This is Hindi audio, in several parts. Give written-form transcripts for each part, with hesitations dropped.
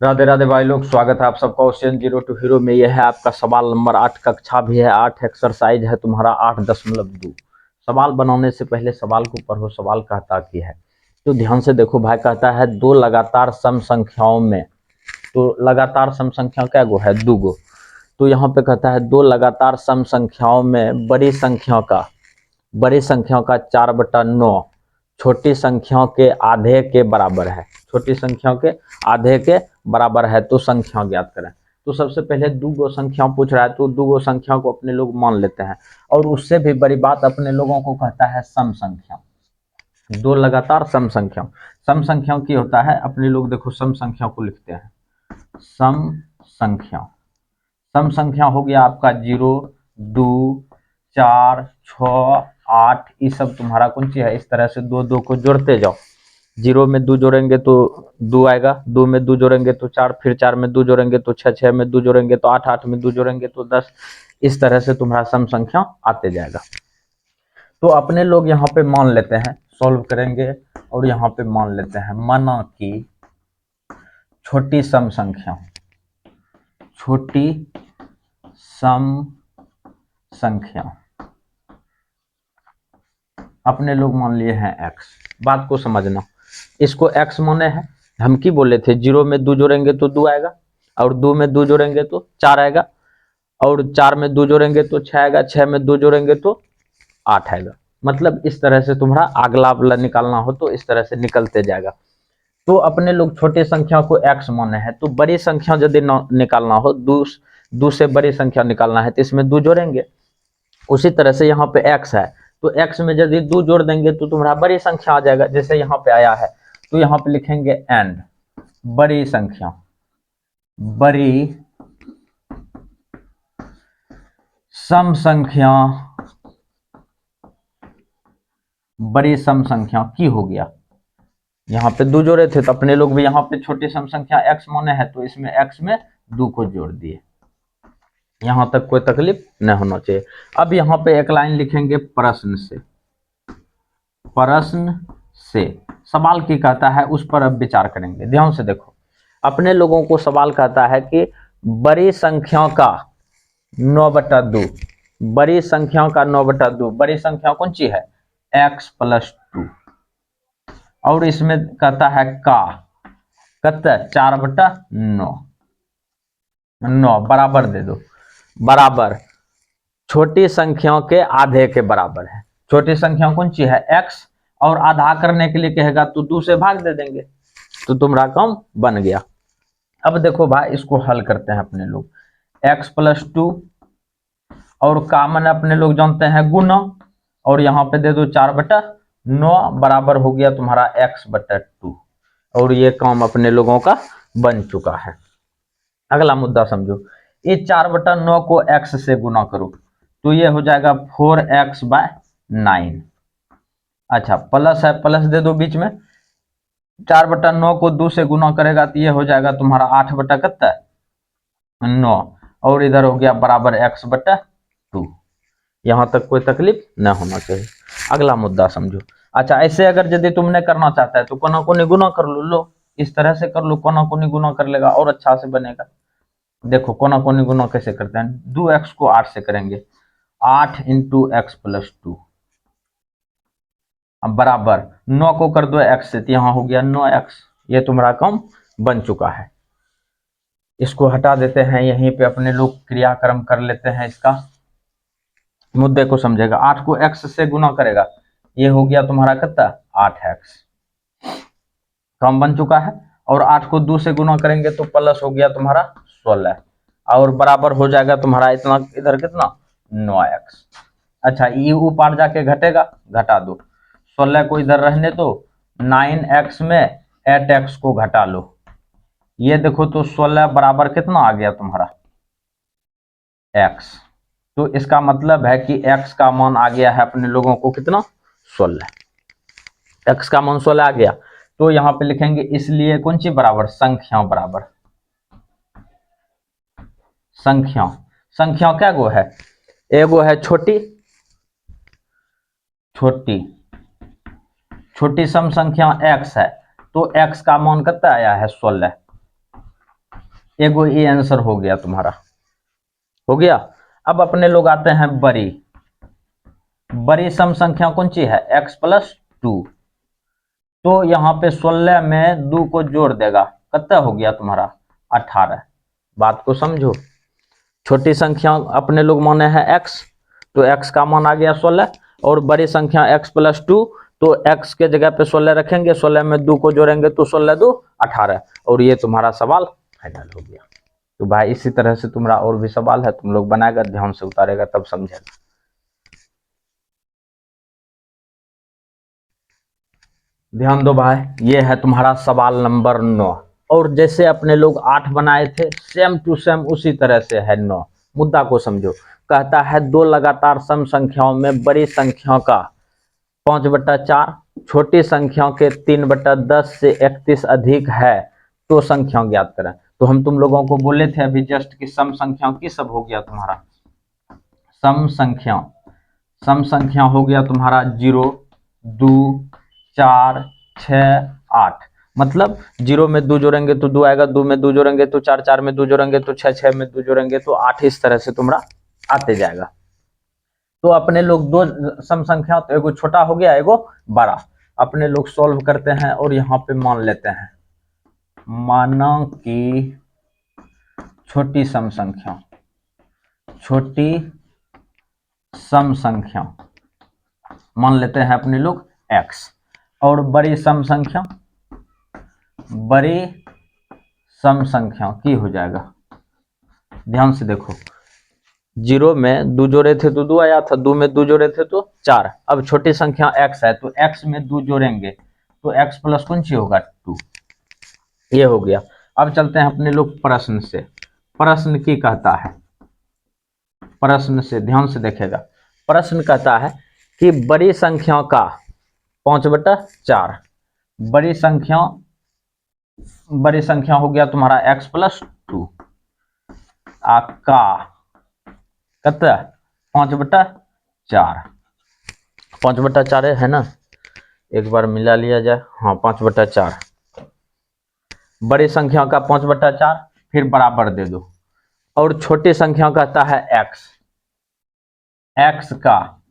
राधे राधे भाई लोग, स्वागत है आप सबका क्वेश्चन जीरो टू हीरो में। यह है आपका सवाल नंबर 8, कक्षा भी है 8, एक्सरसाइज है तुम्हारा 8.2। सवाल बनाने से पहले सवाल को पढ़ो। सवाल कहता कि है तो ध्यान से देखो भाई। कहता है दो लगातार सम संख्याओं में, तो लगातार सम संख्या क्या गो है? दो गो। तो यहाँ पे कहता है दो लगातार सम संख्याओं में बड़ी संख्या का 4/9 छोटी संख्याओं के आधे के बराबर है। छोटी संख्याओं के आधे के बराबर है तो संख्या ज्ञात करें। तो सबसे पहले दो गो संख्या पूछ रहा है, तो दो गो संख्या को अपने लोग मान लेते हैं। और उससे भी बड़ी बात अपने लोगों को कहता है सम संख्या। दो लगातार सम संख्याओं की होता है। अपने लोग देखो सम संख्या को लिखते हैं। सम संख्या सम संख्या हो गया आपका 0, 2, 4, 6, 8। ये सब तुम्हारा कौन सी है? इस तरह से दो दो को जोड़ते जाओ। 0 में 2 जोड़ेंगे तो 2 आएगा, 2 में 2 जोड़ेंगे तो 4, फिर 4 में 2 जोड़ेंगे तो 6, 6 में 2 जोड़ेंगे तो 8, 8 में 2 जोड़ेंगे तो 10। इस तरह से तुम्हारा सम संख्या आते जाएगा। तो अपने लोग यहाँ पे मान लेते हैं, सॉल्व करेंगे और यहाँ पे मान लेते हैं। माना कि छोटी सम संख्या अपने लोग मान लिए हैं x। बात को समझना, इसको x माने हैं। हम की बोले थे 0 में 2 जोड़ेंगे तो 2 आएगा, और 2 में 2 जोड़ेंगे तो 4 आएगा, और 4 में 2 जोड़ेंगे तो 6 आएगा, 6 में 2 जोड़ेंगे तो 8 आएगा। मतलब इस तरह से तुम्हारा अगला वाला निकालना हो तो इस तरह से निकलते जाएगा। तो अपने लोग छोटे संख्या को x माने हैं, तो बड़ी संख्या यदि निकालना हो, दो से बड़ी संख्या निकालना है तो इसमें 2 जोड़ेंगे। उसी तरह से यहाँ पे x है, तो x में यदि 2 जोड़ देंगे तो तुम्हारा बड़ी संख्या आ जाएगा। जैसे यहाँ पे आया है तो यहाँ पे लिखेंगे एंड बड़ी संख्या। बड़ी सम संख्या की हो गया। यहाँ पे 2 जोड़े थे तो अपने लोग भी यहाँ पे छोटी सम संख्या x माने है, तो इसमें x में 2 को जोड़ दिए। यहां तक कोई तकलीफ नहीं होना चाहिए। अब यहाँ पे एक लाइन लिखेंगे प्रश्न से सवाल की कहता है उस पर अब विचार करेंगे। ध्यान से देखो, अपने लोगों को सवाल कहता है कि बड़ी संख्या का 9/2, बड़ी संख्या का 9/2। बड़ी संख्या कौन सी है? x+2। और इसमें कहता है का कत 4/9 बराबर दे दो। बराबर छोटी संख्याओं के आधे के बराबर है। छोटी संख्या कौन सी है? x। और आधा करने के लिए कहेगा तो 2 से भाग दे देंगे, तो तुम्हारा काम बन गया। अब देखो भाई, इसको हल करते हैं अपने लोग। x+2 और कामन अपने लोग जानते हैं गुना, और यहाँ पे दे दो 4/9 बराबर हो गया तुम्हारा x/2। और ये काम अपने लोगों का बन चुका है। अगला मुद्दा समझो। ये 4/9 को x से गुना करो तो ये हो जाएगा 4x/9। अच्छा, प्लस है, प्लस दे दो बीच में। 4/9 को 2 से गुना करेगा तो ये हो जाएगा तुम्हारा 8/9। और इधर हो गया बराबर x/2। यहां तक कोई तकलीफ न होना चाहिए। अगला मुद्दा समझो। अच्छा, ऐसे अगर यदि तुमने करना चाहता है तो कोना कोनी गुना कर लो। इस तरह से कर लो, कोना कोनी गुना कर लेगा और अच्छा से बनेगा। देखो कोना कोनी गुना कैसे करते हैं। 2x को 8 से करेंगे, 8 इंटू x+2 अब बराबर 9 को कर दो x से, तो यहाँ हो गया 9x। ये तुम्हारा काम बन चुका है। इसको हटा देते हैं, यहीं पे अपने लोग क्रियाक्रम कर लेते हैं। इसका मुद्दे को समझेगा। 8 को x से गुना करेगा, ये हो गया तुम्हारा कितना? 8x। काम बन चुका है। और 8 को 2 से गुना करेंगे तो प्लस हो गया तुम्हारा 16, और बराबर हो जाएगा तुम्हारा इतना, इधर कितना? 9x। अच्छा, ये ऊपर जाके घटेगा, घटा दो। 16 को इधर रहने दो, 9x में 8x को घटा लो। ये देखो तो 16 बराबर कितना आ गया तुम्हारा? x। तो इसका मतलब है कि x का मान आ गया है अपने लोगों को कितना? 16। x का मान 16 आ गया। तो यहां पे लिखेंगे इसलिए कौन सी बराबर? संख्या बराबर संख्या। संख्या क्या गो है? एगो है छोटी छोटी सम संख्या x है, तो x का मान कितना आया है? 16। एगो ये आंसर हो गया तुम्हारा, हो गया। अब अपने लोग आते हैं बड़ी बड़ी सम संख्या कौन सी है, x+2। तो यहाँ पे 16 में 2 को जोड़ देगा, कितना हो गया तुम्हारा 18। बात को समझो, छोटी संख्या अपने लोग माने हैं x, तो x का मान आ गया 16, और बड़ी संख्या x+2, तो x के जगह पे 16 रखेंगे, 16 में 2 को जोड़ेंगे तो 16 2 18, और ये तुम्हारा सवाल फाइनल हो गया। तो भाई इसी तरह से तुम्हारा और भी सवाल है, तुम लोग बनाएगा, ध्यान से उतारेगा तब समझेगा। ध्यान दो भाई, ये है तुम्हारा सवाल नंबर 9, और जैसे अपने लोग 8 बनाए थे सेम टू सेम उसी तरह से है 9। मुद्दा को समझो, कहता है दो लगातार सम संख्याओं में बड़ी संख्या का 5/4 छोटी संख्याओं के 3/10 से 31 अधिक है, तो संख्या ज्ञात करें। तो हम तुम लोगों को बोले थे अभी जस्ट कि सम संख्याओं की सब हो गया तुम्हारा सम संख्या हो गया तुम्हारा 0 2 4 6 8। मतलब 0 में 2 जोड़ेंगे तो 2 आएगा, 2 में 2 जोड़ेंगे तो 4, 4 में 2 जोड़ेंगे तो 6, 6 में 2 जोड़ेंगे तो 8, इस तरह से तुम्हारा आते जाएगा। तो अपने लोग दो सम संख्या, तो एगो छोटा हो गया एगो बड़ा, अपने लोग सॉल्व करते हैं और यहाँ पे मान लेते हैं, माना कि छोटी सम संख्या मान लेते हैं अपने लोग x, और बड़ी सम संख्या की हो जाएगा। ध्यान से देखो, 0 में 2 जोड़े थे तो 2 आया था, 2 में 2 जोड़े थे तो 4। अब छोटी संख्या x है तो x में 2 जोड़ेंगे तो x प्लस कौन सी होगा 2, ये हो गया। अब चलते हैं अपने लोग प्रश्न से, प्रश्न की कहता है, प्रश्न से ध्यान से देखेगा, प्रश्न कहता है कि बड़ी संख्या का 5/4, बड़ी संख्या हो गया तुम्हारा x+2 का कितना 5/4, 5/4 है ना, एक बार मिला लिया जाए, हाँ 5/4, बड़ी संख्या का 5/4 फिर बराबर दे दो, और छोटी संख्या कहता है x का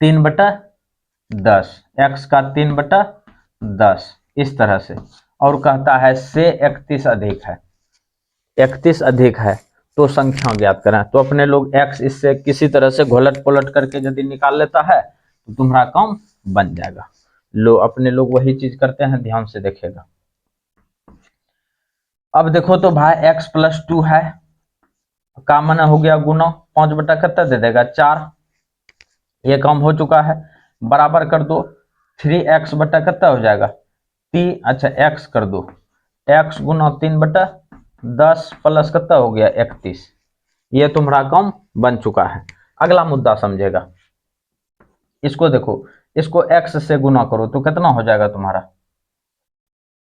3/10, x का 3/10 इस तरह से, और कहता है से 31 अधिक है, 31 अधिक है तो संख्या ज्ञात करें। तो अपने लोग x इससे किसी तरह से घोलट पलट करके यदि निकाल लेता है तो तुम्हारा काम बन जाएगा। लो अपने लोग वही चीज करते हैं, ध्यान से देखेगा। अब देखो तो भाई x+2 है, का माना हो गया गुना 5 कितना दे देगा 4, ये काम हो चुका है। बराबर कर दो 3x बटा कितना हो जाएगा 3, अच्छा x कर दो, x गुना 3/10 प्लस कितना हो गया 31, ये तुम्हारा काम बन चुका है। अगला मुद्दा समझेगा, इसको देखो, इसको x से गुना करो तो कितना हो जाएगा तुम्हारा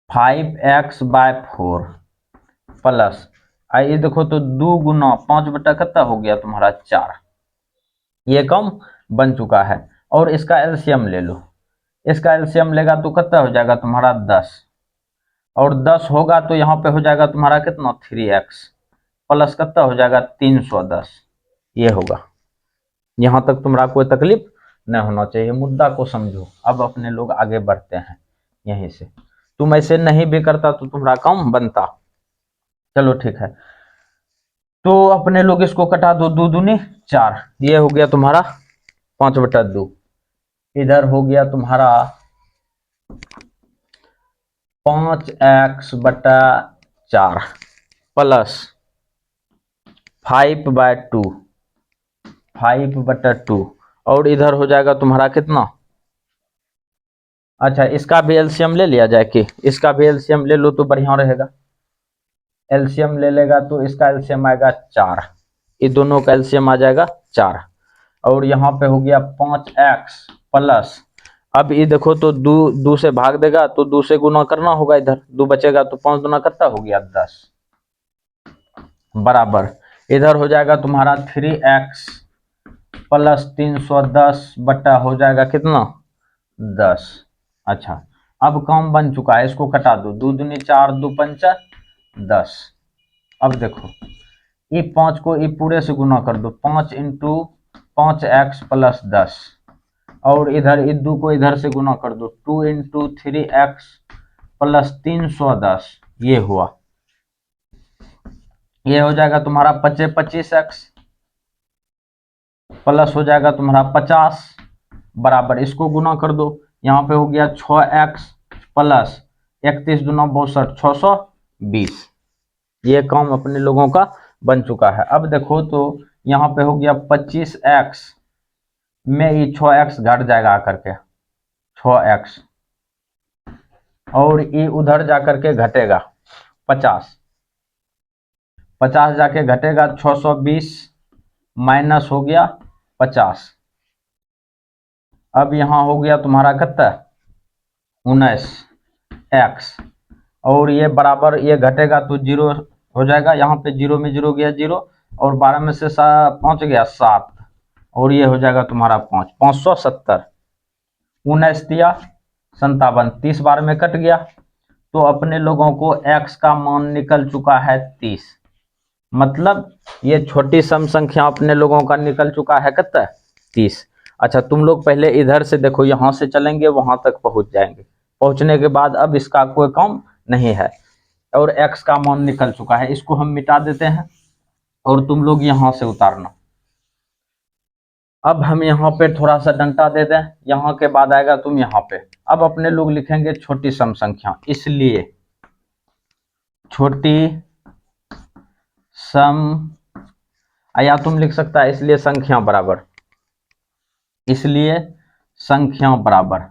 5x/4 प्लस आइए देखो तो 2 गुना 5 बटा कितना हो गया तुम्हारा 4, ये कम बन चुका है। और इसका एलसीएम ले लो, इसका एलसीएम लेगा तो कितना हो जाएगा तुम्हारा 10, और 10 होगा तो यहाँ पे हो जाएगा तुम्हारा कितना 3x प्लस कितना हो जाएगा 310, ये होगा। यहाँ तक तुम्हारा कोई तकलीफ नहीं होना चाहिए, मुद्दा को समझो। अब अपने लोग आगे बढ़ते हैं यहीं से, तुम ऐसे नहीं भी करता तो तुम्हारा काम बनता। चलो ठीक है, तो अपने लोग इसको कटा दो, 2 दूनी 4, ये हो गया तुम्हारा 5/2, इधर हो गया तुम्हारा 5x/4 प्लस 5/2, और इधर हो जाएगा तुम्हारा कितना, अच्छा इसका भी एलसीएम ले लिया जाए कि इसका भी एलसीएम ले लो तो बढ़िया रहेगा। एलसीएम ले लेगा तो इसका एलसीएम आएगा 4, ये दोनों का एलसीएम आ जाएगा 4, और यहाँ पे हो गया 5x प्लस, अब ये देखो तो 2 से भाग देगा तो 2 से गुना करना होगा, इधर 2 बचेगा तो 5 गुना कितना हो गया 10, बराबर इधर हो जाएगा तुम्हारा 3x प्लस 310 बटा हो जाएगा कितना 10। अच्छा अब काम बन चुका है, इसको कटा दो, 2 दूनी 4, 2 पंचा 10। अब देखो ये 5 को ये पूरे से गुना कर दो, 5 इंटू 5x प्लस 10, और इधर ये 2 को इधर से गुना कर दो, 2 इंटू 3x प्लस 310। ये हुआ, ये हो जाएगा तुम्हारा 25x प्लस हो जाएगा तुम्हारा 50 बराबर, इसको गुना कर दो, यहाँ पे हो गया 6x प्लस 31 दूना 62, 620। ये काम अपने लोगों का बन चुका है। अब देखो तो यहाँ पे हो गया 25x में ये 6x घट जाएगा आकर के 6x, और ये उधर जाकर के घटेगा 50, 50 जाके घटेगा 620 माइनस हो गया 50। अब यहाँ हो गया तुम्हारा कितना 19x, और ये बराबर ये घटेगा तो 0 हो जाएगा, यहाँ पे 0 में 0 गया 0, और 12 में से 5 गया 7, और ये हो जाएगा तुम्हारा 5, 570। 19 दिया 57, 30 बार में कट गया, तो अपने लोगों को x का मान निकल चुका है 30। मतलब ये छोटी सम संख्या अपने लोगों का निकल चुका है कितना 30। अच्छा तुम लोग पहले इधर से देखो, यहां से चलेंगे वहां तक पहुंच जाएंगे, पहुंचने के बाद अब इसका कोई काम नहीं है, और x का मान निकल चुका है, इसको हम मिटा देते हैं और तुम लोग यहां से उतारना। अब हम यहाँ पे थोड़ा सा डंटा दे दें, यहाँ के बाद आएगा तुम यहाँ पे। अब अपने लोग लिखेंगे छोटी सम संख्या, इसलिए छोटी सम, या तुम लिख सकता है इसलिए संख्या बराबर, इसलिए संख्या बराबर,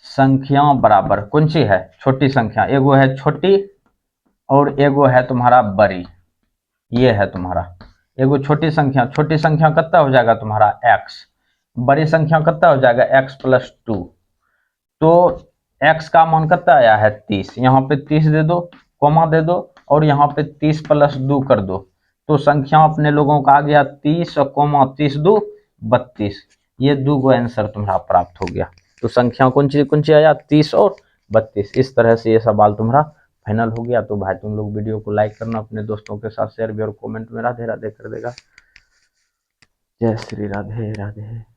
संख्या बराबर कौन सी है छोटी संख्या, एगो है छोटी और एगो है तुम्हारा बड़ी। ये है तुम्हारा एगो छोटी संख्या, छोटी संख्या कितना हो जाएगा तुम्हारा x, बड़ी संख्या कितना हो जाएगा x प्लस 2। तो x का मान कितना आया है 30, यहाँ पे 30 दे दो, कोमा दे दो, और यहाँ पे 30 प्लस 2 कर दो, तो संख्या अपने लोगों का आ गया 30 और कोमा 30 2 32। ये 2 गो आंसर तुम्हारा प्राप्त हो गया। तो संख्या कौन सी आया 30 और 32। इस तरह से ये सवाल तुम्हारा फाइनल हो गया। तो भाई तुम लोग वीडियो को लाइक करना, अपने दोस्तों के साथ शेयर भी, और कमेंट में राधे राधे कर देगा। जय श्री राधे राधे।